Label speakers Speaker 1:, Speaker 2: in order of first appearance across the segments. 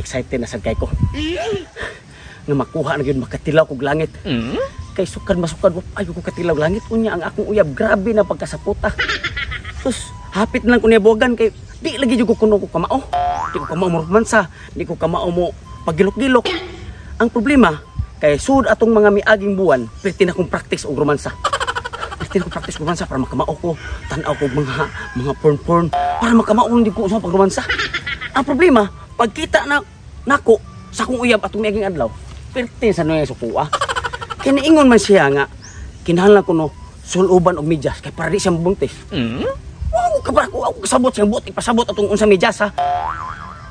Speaker 1: excited na sagkay ko. Nga makuha na yun, makatilaw kog langit. Kay sukad masukad, ayaw ko katilaw langit. Unya ang akong uyab, grabe na pagkasaputa. Sus, hapit na lang ko niyabugan kay di lagi yung kuno ko kamao. Di ko kamao mo romansa, di ko kamao mo pagilok-gilok. Ang problema, kay sud atong mga miaging buwan, pwede na kong practice og romansa. Pwede na kong practice og romansa para makamao ko, tanaw ko mga porn-porn, para makamao hindi ko sa pagromansa. Ang problema, pagkita na nako sa akong uyab atong miaging adlaw, pwede sa noy sukuha. Kiniingon man siya nga, kinahanglan ko no, suluban og medyas, kay para di siya mabuntis. Ako kasabot siyang buot, ipasabot atong unsa medyas ha.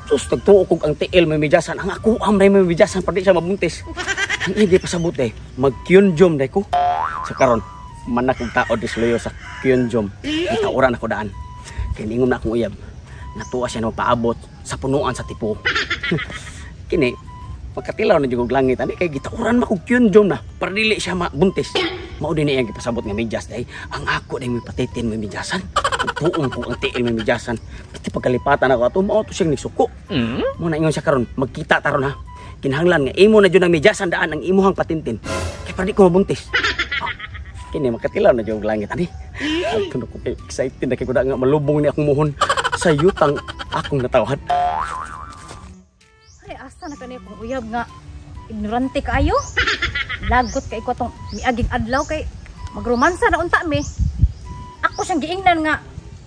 Speaker 1: Sus, nagtuo kog ang tiil may medyasan, ang ako amray may medyasan para di siya mabuntis. Ang hindi pasabot eh, mag-kyunjom day ko. Sa karon, manak kong tao disloyo sa kyunjom. Itauran ako daan. Kiniingon na akong uyab, natuwa siya na magpaabot sa punuan sa tipo. Kini, magkatilaw na jugog langit, ani kay gitauran makog kyunjom na para dili siya mabuntis. Mao din iyang gipasabot nga medyas day. Ang ako day may patitin may medyasan. Tuong ko ang tiil may medyasan. Pati pagkalipatan ako ato mao to siyang nisuko. Muna ingon siya karon, magkita taron ha. Kinahanglan nga imo na jud ang medyasan daan ang imuhang patintin. Kay para di ko mabuntis. Kini makatilaw na jud langit ani. Tuno ko excited na kay kuda nga malubong ni akong muhon sa yutang akong natawhan.
Speaker 2: Ay asa na kani kung uyab nga ignorante kaayo. Lagot kay ko tong miaging adlaw kay magromansa na unta mi. Ako siyang giingnan nga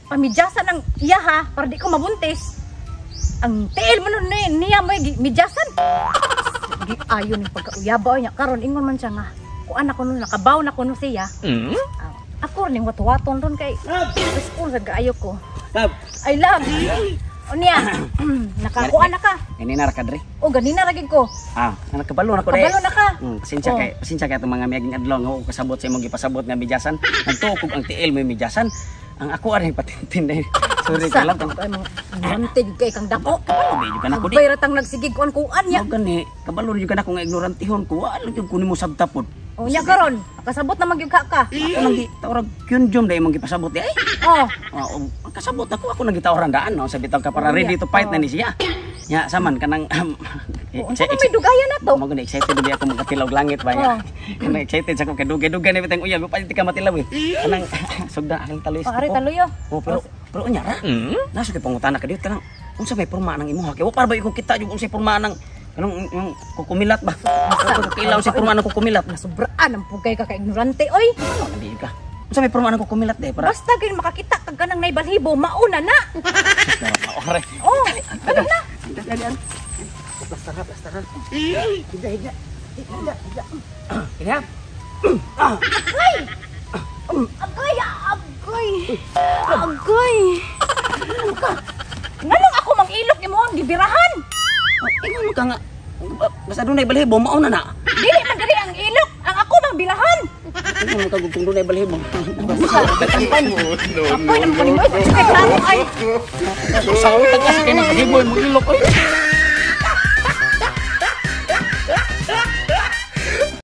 Speaker 2: pamidyasan ng iya ha para di ko mabuntis. Ang tiil mo nun niya mo midyasan. Ayon yung pagkauyabaw niya. Karon ingon man siya nga kuan ako nun nakabaw na kuno siya. Ako rin watu-waton ron kay school sa gaayo ko.
Speaker 1: Love.
Speaker 2: I love. O niya, nakakuha na ka.
Speaker 1: Ganina ra ka dre.
Speaker 2: O ganina ra gid ko.
Speaker 1: Nakabalo na ko dre.
Speaker 2: Kabalo na ka.
Speaker 1: Pasensya kay itong mga miaging adlaw nga ako kasabot sa imong gipasabot nga medyasan. Nagtuog ang tiil may medyasan. Ang ako aring patintin dre. Sorry ka lang.
Speaker 2: Ignorante jud kay kang dako.
Speaker 1: Kabalo jud kana ko di.
Speaker 2: Bayratang nagsigig kuan niya.
Speaker 1: Mo gani, kabalo jud kana ko nga ignorantihon ko. Wala jud kunin mo sabtapod.
Speaker 2: O niya karon, kasabot na magyug ka.
Speaker 1: Ako nang gitawrag kyunjom day imong gipasabot di ay. Kasabot ako nang gitawran daan no, sabi taw ka para ready to fight na ni siya. Ya saman kanang
Speaker 2: unsa may dugayan na to?
Speaker 1: Mo gani excited di ako magkatilaw langit ba ya. Kanang excited sa ko kay dugay-dugay ni bitang uyab pa ka matilaw eh. Kanang sugda ang taloy.
Speaker 2: Pare taloyo.
Speaker 1: Pero unya ra. Naso kay pangutana ka diot kanang unsa may porma nang imuha kay wa para ba iko kita jud unsa porma nang kanang yung kukumilat ba? Kilaw si porma nang kukumilat.
Speaker 2: Nasubraan ang pugay ka ignorante oy.
Speaker 1: Ano nabi ka? Unsa may porma nang kukumilat day para?
Speaker 2: Basta gid makakita kag kanang naibalhibo mauna na.
Speaker 1: Ore.
Speaker 2: Oh, ano na?
Speaker 1: Dalian. Plastaran. Higa. Higa.
Speaker 2: Agay. Nganong ako mangilok imo ang gibirahan?
Speaker 1: Ingon ka nga. Basta dunay balhibo mao na na.
Speaker 2: Dili man diri ang ilok, ang ako mang bilahan.
Speaker 1: Ingon ka kung dunay balhibo.
Speaker 2: Apoy ang panimoy, kay klaro ay.
Speaker 1: Sawi ta kasi kay nang balhibo mo ilok oy.